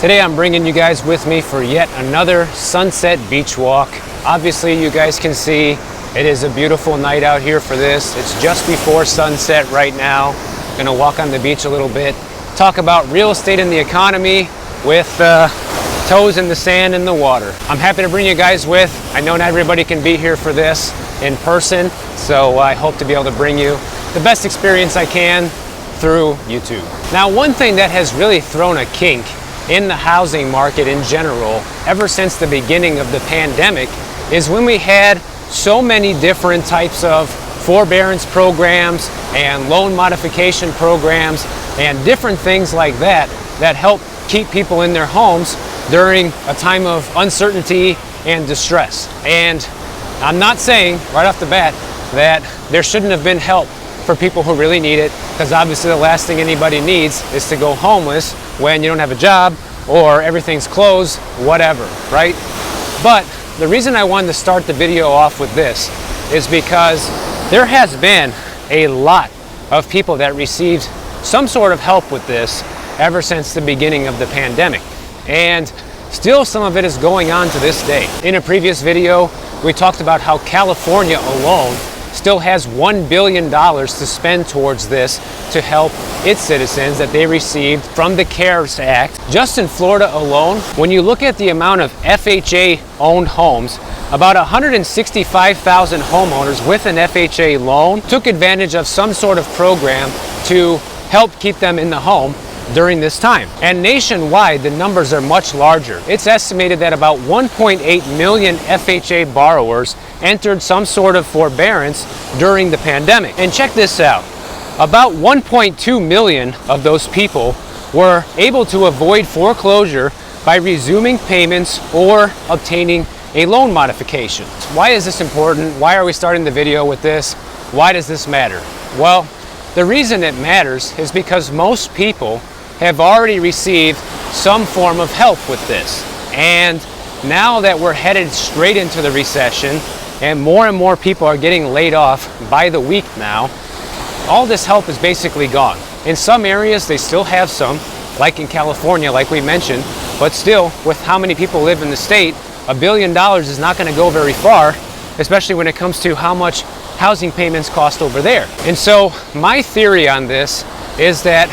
Today I'm bringing you guys with me for yet another sunset beach walk. Obviously you guys can see it is a beautiful night out here for this. It's just before sunset right now. Gonna walk on the beach a little bit, talk about real estate and the economy with toes in the sand and the water. I'm happy to bring you guys with. I know not everybody can be here for this in person, so I hope to be able to bring you the best experience I can through YouTube. Now, one thing that has really thrown a kink in the housing market in general ever since the beginning of the pandemic is when we had so many different types of forbearance programs and loan modification programs and different things like that that help keep people in their homes during a time of uncertainty and distress. And I'm not saying right off the bat that there shouldn't have been help for people who really need it, because obviously the last thing anybody needs is to go homeless when you don't have a job or everything's closed, whatever, right? But the reason I wanted to start the video off with this is because there has been a lot of people that received some sort of help with this ever since the beginning of the pandemic. And still some of it is going on to this day. In a previous video, we talked about how California alone still has $1 billion to spend towards this to help its citizens that they received from the CARES Act. Just in Florida alone, when you look at the amount of FHA-owned homes, about 165,000 homeowners with an FHA loan took advantage of some sort of program to help keep them in the home during this time. And nationwide, the numbers are much larger. It's estimated that about 1.8 million FHA borrowers entered some sort of forbearance during the pandemic. And check this out. About 1.2 million of those people were able to avoid foreclosure by resuming payments or obtaining a loan modification. Why is this important? Why are we starting the video with this? Why does this matter? Well, the reason it matters is because most people have already received some form of help with this. And now that we're headed straight into the recession and more people are getting laid off by the week now, all this help is basically gone. In some areas they still have some, like in California, like we mentioned, but still, with how many people live in the state, $1 billion is not going to go very far, especially when it comes to how much housing payments cost over there. And so my theory on this is that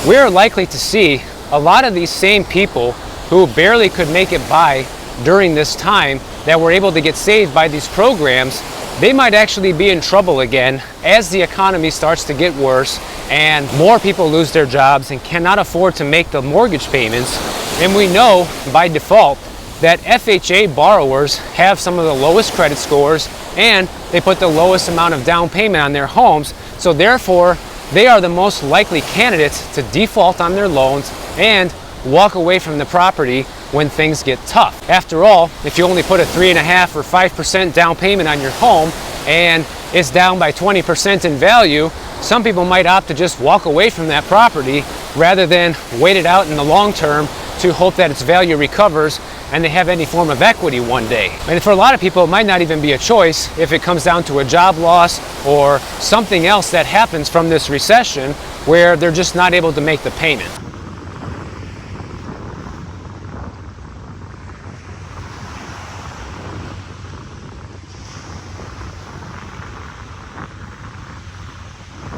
we're likely to see a lot of these same people who barely could make it by during this time that were able to get saved by these programs. They might actually be in trouble again as the economy starts to get worse and more people lose their jobs and cannot afford to make the mortgage payments. And we know by default that FHA borrowers have some of the lowest credit scores and they put the lowest amount of down payment on their homes. So therefore, they are the most likely candidates to default on their loans and walk away from the property when things get tough. After all, if you only put a 3.5% or 5% down payment on your home and it's down by 20% in value, some people might opt to just walk away from that property rather than wait it out in the long term to hope that its value recovers and they have any form of equity one day. And for a lot of people, it might not even be a choice if it comes down to a job loss or something else that happens from this recession where they're just not able to make the payment.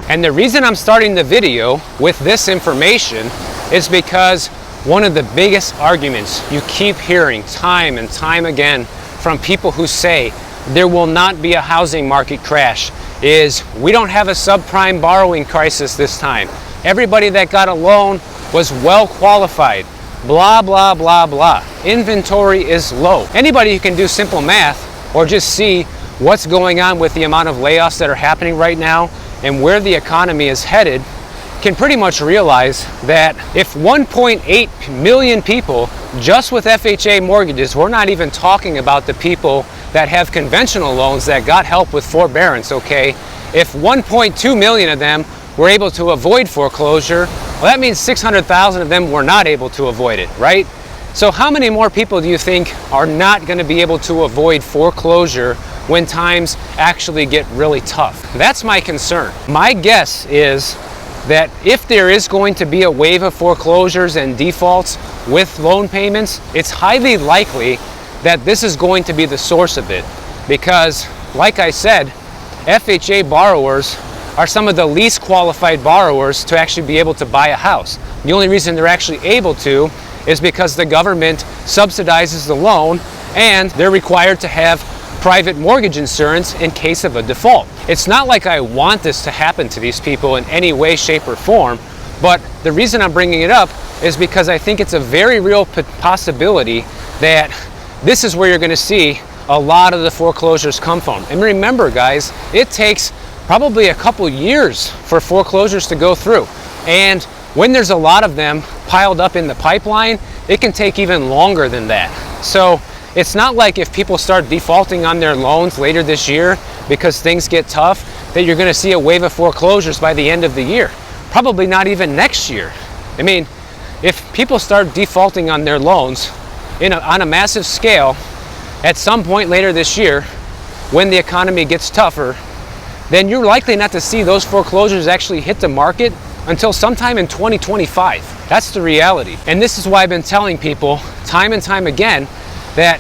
And the reason I'm starting the video with this information is because one of the biggest arguments you keep hearing time and time again from people who say there will not be a housing market crash is we don't have a subprime borrowing crisis this time. Everybody that got a loan was well qualified. Blah, blah, blah, blah. Inventory is low. Anybody who can do simple math or just see what's going on with the amount of layoffs that are happening right now and where the economy is headed can pretty much realize that if 1.8 million people just with FHA mortgages, we're not even talking about the people that have conventional loans that got help with forbearance, okay? If 1.2 million of them were able to avoid foreclosure, well, that means 600,000 of them were not able to avoid it, right? So how many more people do you think are not going to be able to avoid foreclosure when times actually get really tough? That's my concern. My guess is that if there is going to be a wave of foreclosures and defaults, with loan payments, it's highly likely that this is going to be the source of it. Because, like I said, FHA borrowers are some of the least qualified borrowers to actually be able to buy a house. The only reason they're actually able to is because the government subsidizes the loan and they're required to have private mortgage insurance in case of a default. It's not like I want this to happen to these people in any way, shape, or form, but the reason I'm bringing it up is because I think it's a very real possibility that this is where you're going to see a lot of the foreclosures come from. And remember, guys, it takes probably a couple years for foreclosures to go through. And when there's a lot of them piled up in the pipeline, it can take even longer than that. So it's not like if people start defaulting on their loans later this year because things get tough, that you're going to see a wave of foreclosures by the end of the year. Probably not even next year. I mean, if people start defaulting on their loans on a massive scale at some point later this year, when the economy gets tougher, then you're likely not to see those foreclosures actually hit the market until sometime in 2025. That's the reality. And this is why I've been telling people time and time again that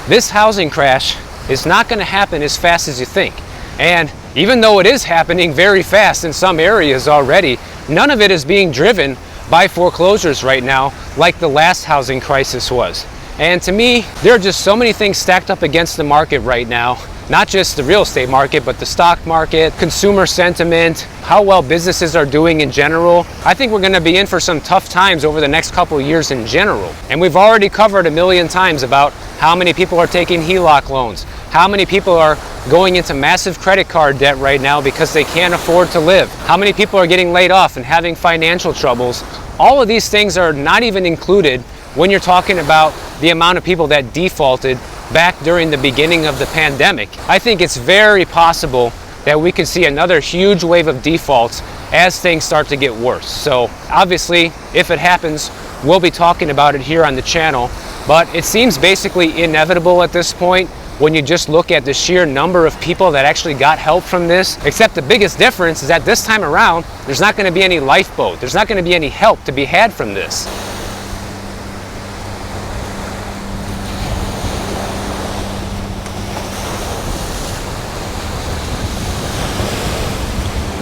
this housing crash is not going to happen as fast as you think. And even though it is happening very fast in some areas already, none of it is being driven by foreclosures right now like the last housing crisis was. And to me, there are just so many things stacked up against the market right now. Not just the real estate market, but the stock market, consumer sentiment, how well businesses are doing in general. I think we're going to be in for some tough times over the next couple of years in general. And we've already covered a million times about how many people are taking HELOC loans, how many people are going into massive credit card debt right now because they can't afford to live, how many people are getting laid off and having financial troubles. All of these things are not even included when you're talking about the amount of people that defaulted back during the beginning of the pandemic. I think it's very possible that we could see another huge wave of defaults as things start to get worse. So obviously, if it happens, we'll be talking about it here on the channel, but it seems basically inevitable at this point when you just look at the sheer number of people that actually got help from this. Except the biggest difference is that this time around, there's not going to be any lifeboat. There's not going to be any help to be had from this.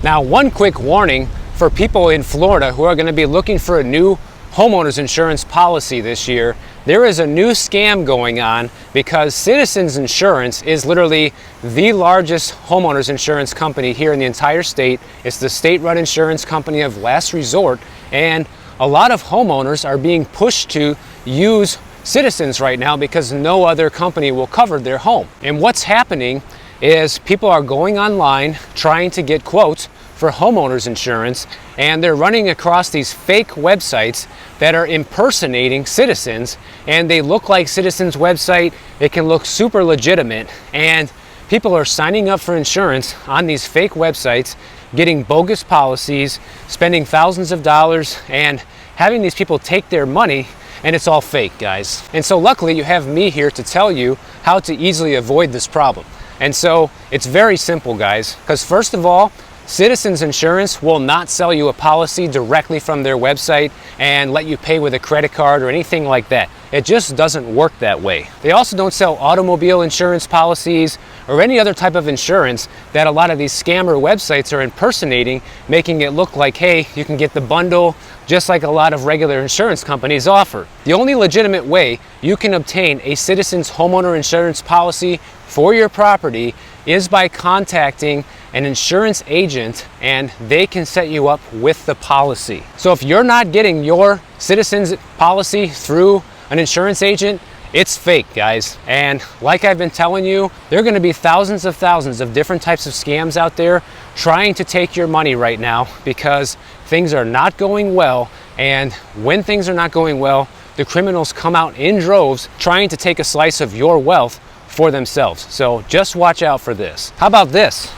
Now, one quick warning for people in Florida who are going to be looking for a new homeowners insurance policy this year. There is a new scam going on because Citizens Insurance is literally the largest homeowners insurance company here in the entire state. It's the state-run insurance company of last resort, and a lot of homeowners are being pushed to use Citizens right now because no other company will cover their home. And what's happening is people are going online trying to get quotes for homeowners insurance, and they're running across these fake websites that are impersonating Citizens, and they look like Citizens' website. It can look super legitimate, and people are signing up for insurance on these fake websites, getting bogus policies, spending thousands of dollars, and having these people take their money, and it's all fake, guys. And so luckily you have me here to tell you how to easily avoid this problem. And so it's very simple, guys, because first of all, Citizens Insurance will not sell you a policy directly from their website and let you pay with a credit card or anything like that. It just doesn't work that way. They also don't sell automobile insurance policies or any other type of insurance that a lot of these scammer websites are impersonating, making it look like, hey, you can get the bundle just like a lot of regular insurance companies offer. The only legitimate way you can obtain a Citizens homeowner insurance policy for your property is by contacting an insurance agent, and they can set you up with the policy. So if you're not getting your Citizens policy through an insurance agent, it's fake, guys. And like I've been telling you, there are going to be thousands of different types of scams out there trying to take your money right now because things are not going well. And when things are not going well, the criminals come out in droves trying to take a slice of your wealth for themselves. So just watch out for this. How about this?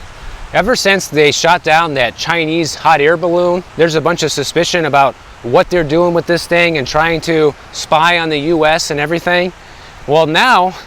Ever since they shot down that Chinese hot air balloon, there's a bunch of suspicion about what they're doing with this thing and trying to spy on the US and everything. Well, now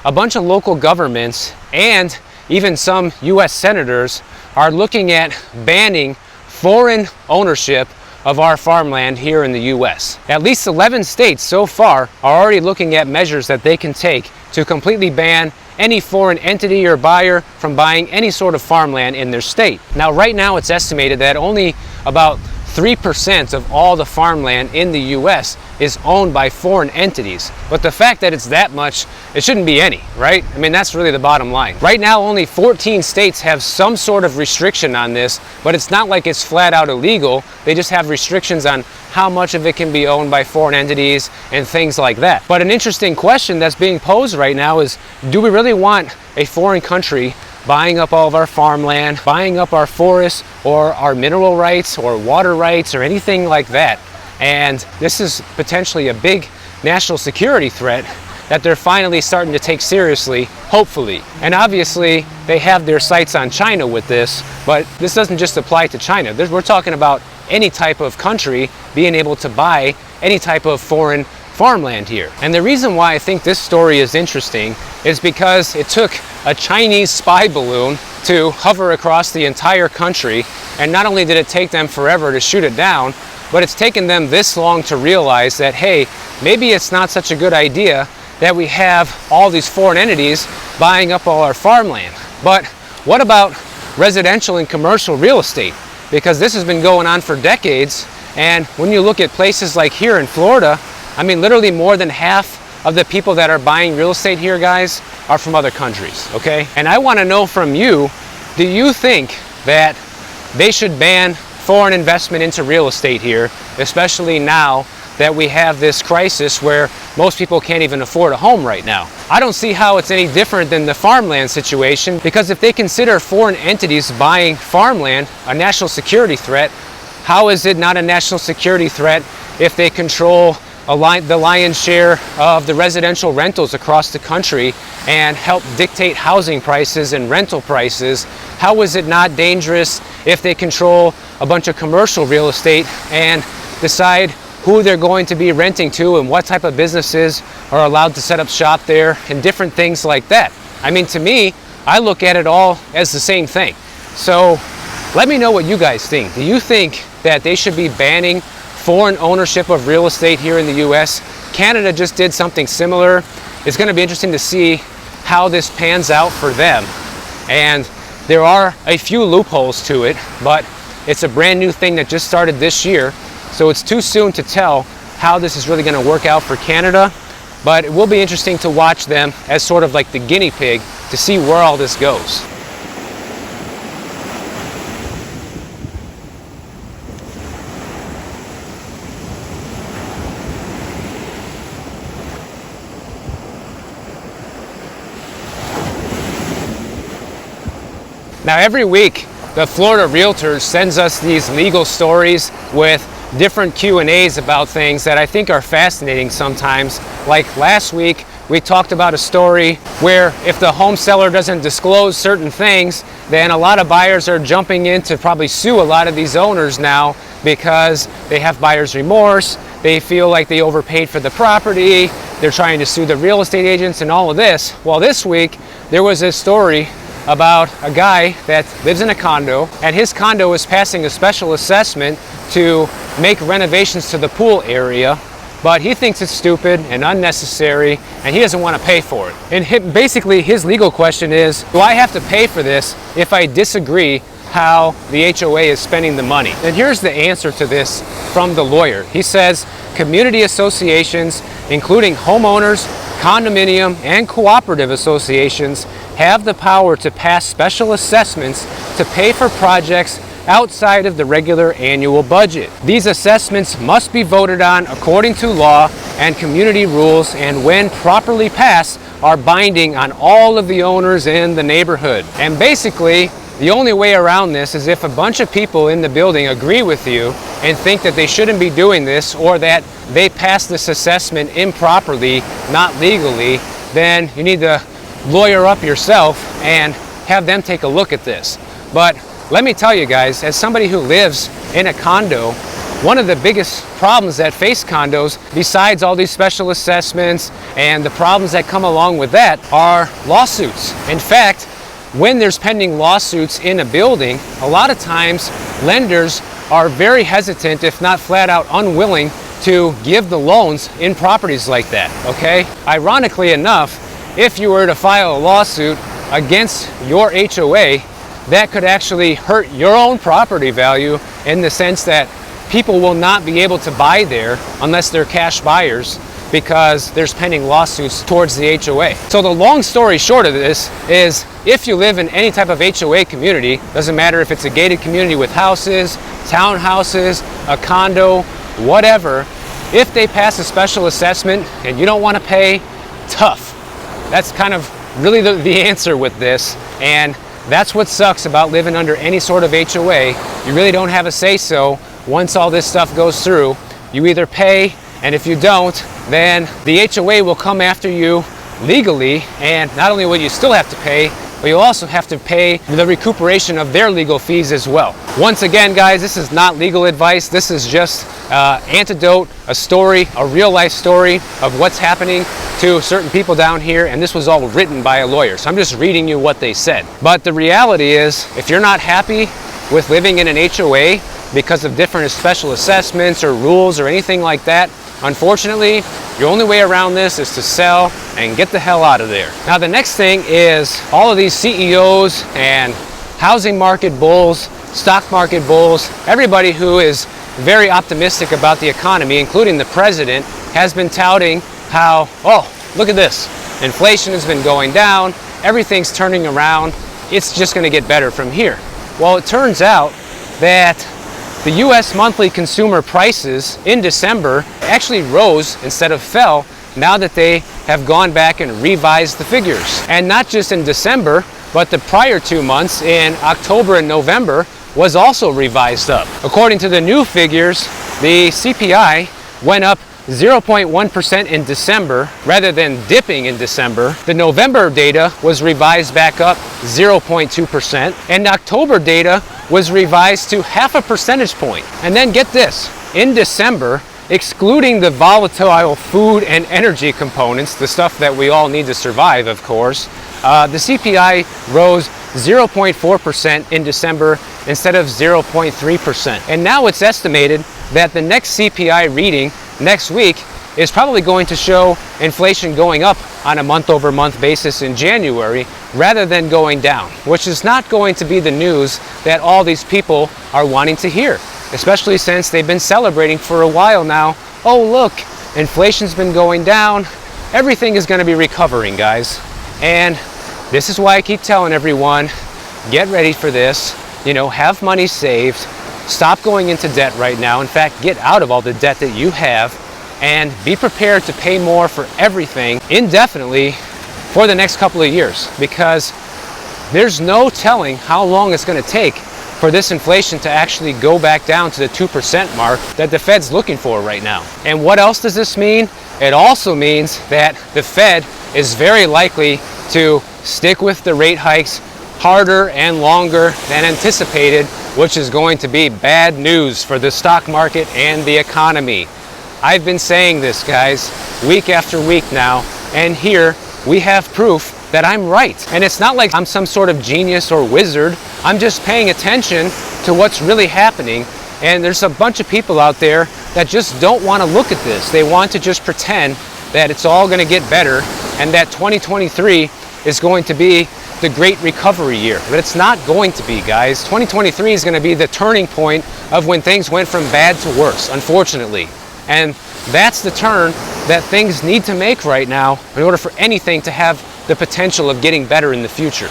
a bunch of local governments and even some US senators are looking at banning foreign ownership of our farmland here in the US. At least 11 states so far are already looking at measures that they can take to completely ban any foreign entity or buyer from buying any sort of farmland in their state. Now, right now it's estimated that only about 3% of all the farmland in the US is owned by foreign entities. But the fact that it's that much, it shouldn't be any, right? I mean, that's really the bottom line. Right now, only 14 states have some sort of restriction on this, but it's not like it's flat out illegal. They just have restrictions on how much of it can be owned by foreign entities and things like that. But an interesting question that's being posed right now is, do we really want a foreign country buying up all of our farmland, buying up our forests or our mineral rights or water rights or anything like that? And this is potentially a big national security threat that they're finally starting to take seriously, hopefully. And obviously, they have their sights on China with this, but this doesn't just apply to China. We're talking about any type of country being able to buy any type of foreign farmland here. And the reason why I think this story is interesting is because it took a Chinese spy balloon to hover across the entire country, and not only did it take them forever to shoot it down, but it's taken them this long to realize that, hey, maybe it's not such a good idea that we have all these foreign entities buying up all our farmland. But what about residential and commercial real estate? Because this has been going on for decades, and when you look at places like here in Florida, I mean, literally more than half of the people that are buying real estate here, guys, are from other countries, okay? And I want to know from you, do you think that they should ban foreign investment into real estate here, especially now that we have this crisis where most people can't even afford a home right now? I don't see how it's any different than the farmland situation, because if they consider foreign entities buying farmland a national security threat, how is it not a national security threat if they control the lion's share of the residential rentals across the country and help dictate housing prices and rental prices? How is it not dangerous if they control a bunch of commercial real estate and decide who they're going to be renting to and what type of businesses are allowed to set up shop there and different things like that? I mean, to me, I look at it all as the same thing. So let me know what you guys think. Do you think that they should be banning foreign ownership of real estate here in the US? Canada just did something similar. It's going to be interesting to see how this pans out for them. And there are a few loopholes to it, but it's a brand new thing that just started this year. So it's too soon to tell how this is really going to work out for Canada. But it will be interesting to watch them as sort of like the guinea pig to see where all this goes. Now, every week, the Florida Realtors sends us these legal stories with different Q&As about things that I think are fascinating sometimes. Like last week, we talked about a story where if the home seller doesn't disclose certain things, then a lot of buyers are jumping in to probably sue a lot of these owners now because they have buyer's remorse, they feel like they overpaid for the property, they're trying to sue the real estate agents and all of this. Well, this week, there was this story about a guy that lives in a condo, and his condo is passing a special assessment to make renovations to the pool area, but he thinks it's stupid and unnecessary and he doesn't want to pay for it. And basically his legal question is, do I have to pay for this if I disagree how the HOA is spending the money? And here's the answer to this from the lawyer. He says, community associations, including homeowners, condominium, and cooperative associations, have the power to pass special assessments to pay for projects outside of the regular annual budget. These assessments must be voted on according to law and community rules, and when properly passed, are binding on all of the owners in the neighborhood. And basically, the only way around this is if a bunch of people in the building agree with you and think that they shouldn't be doing this, or that they passed this assessment improperly, not legally, then you need to lawyer up yourself and have them take a look at this. But let me tell you guys, as somebody who lives in a condo, one of the biggest problems that face condos, besides all these special assessments and the problems that come along with that, are lawsuits. In fact, when there's pending lawsuits in a building, a lot of times lenders are very hesitant, if not flat out unwilling, to give the loans in properties like that, okay? Ironically enough, if you were to file a lawsuit against your HOA, that could actually hurt your own property value in the sense that people will not be able to buy there unless they're cash buyers, because there's pending lawsuits towards the HOA. So the long story short of this is, if you live in any type of HOA community, doesn't matter if it's a gated community with houses, townhouses, a condo, whatever, if they pass a special assessment and you don't want to pay, tough. That's kind of really the answer with this, and that's what sucks about living under any sort of HOA. You really don't have a say-so once all this stuff goes through. You either pay, and if you don't, then the HOA will come after you legally, and not only will you still have to pay, but you'll also have to pay the recuperation of their legal fees as well. Once again, guys, this is not legal advice. This is just anecdote, a story, a real life story of what's happening to certain people down here, and this was all written by a lawyer. So I'm just reading you what they said. But the reality is, if you're not happy with living in an HOA because of different special assessments or rules or anything like that, unfortunately, your only way around this is to sell and get the hell out of there. Now, the next thing is all of these CEOs and housing market bulls, stock market bulls, everybody who is very optimistic about the economy, including the president, has been touting how, oh, look at this, inflation has been going down, everything's turning around, it's just going to get better from here. Well, it turns out that the U.S. monthly consumer prices in December actually rose instead of fell, now that they have gone back and revised the figures. And not just in December, but the prior 2 months in October and November was also revised up. According to the new figures, the CPI went up 0.1% in December rather than dipping in December. The November data was revised back up 0.2%, and October data was revised to 0.5 percentage point. And then get this, in December, excluding the volatile food and energy components, the stuff that we all need to survive, of course, the CPI rose 0.4% in December instead of 0.3%. And now it's estimated that the next CPI reading next week is probably going to show inflation going up on a month-over-month basis in January rather than going down, which is not going to be the news that all these people are wanting to hear, especially since they've been celebrating for a while now. Oh, look, inflation's been going down, everything is going to be recovering, guys. And this is why I keep telling everyone, get ready for this, you know, have money saved, stop going into debt right now. In fact, get out of all the debt that you have, and be prepared to pay more for everything indefinitely for the next couple of years, because there's no telling how long it's going to take for this inflation to actually go back down to the 2% mark that the Fed's looking for right now. And what else does this mean? It also means that the Fed is very likely to stick with the rate hikes harder and longer than anticipated, which is going to be bad news for the stock market and the economy. I've been saying this, guys, week after week now, and here we have proof that I'm right. And it's not like I'm some sort of genius or wizard. I'm just paying attention to what's really happening. And there's a bunch of people out there that just don't want to look at this. They want to just pretend that it's all going to get better and that 2023 is going to be the great recovery year. But it's not going to be, guys. 2023 is going to be the turning point of when things went from bad to worse, unfortunately. And that's the turn that things need to make right now in order for anything to have the potential of getting better in the future.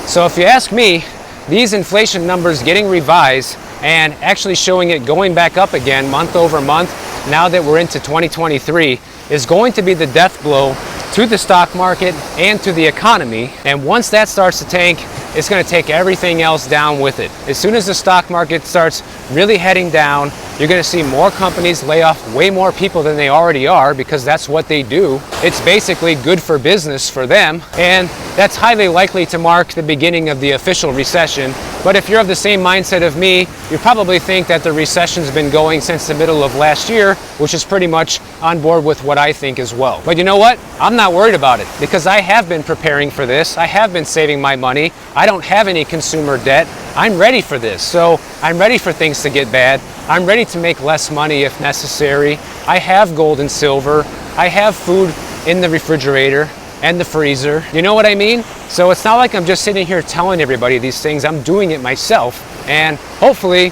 So if you ask me, these inflation numbers getting revised and actually showing it going back up again month over month, now that we're into 2023, is going to be the death blow to the stock market and to the economy. And once that starts to tank, it's going to take everything else down with it. As soon as the stock market starts really heading down, you're going to see more companies lay off way more people than they already are, because that's what they do. It's basically good for business for them, and that's highly likely to mark the beginning of the official recession But if you're of the same mindset of me, you probably think that the recession's been going since the middle of last year, which is pretty much on board with what I think as well. But you know what? I'm not worried about it because I have been preparing for this. I have been saving my money. I don't have any consumer debt. I'm ready for this. So I'm ready for things to get bad. I'm ready to make less money if necessary. I have gold and silver. I have food in the refrigerator and the freezer. You know what I mean? So it's not like I'm just sitting here telling everybody these things. I'm doing it myself, and hopefully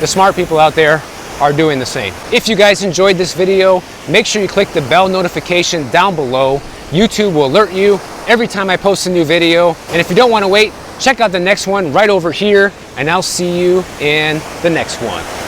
the smart people out there are doing the same. If you guys enjoyed this video, make sure you click the bell notification down below. YouTube will alert you every time I post a new video. And if you don't want to wait, check out the next one right over here, and I'll see you in the next one.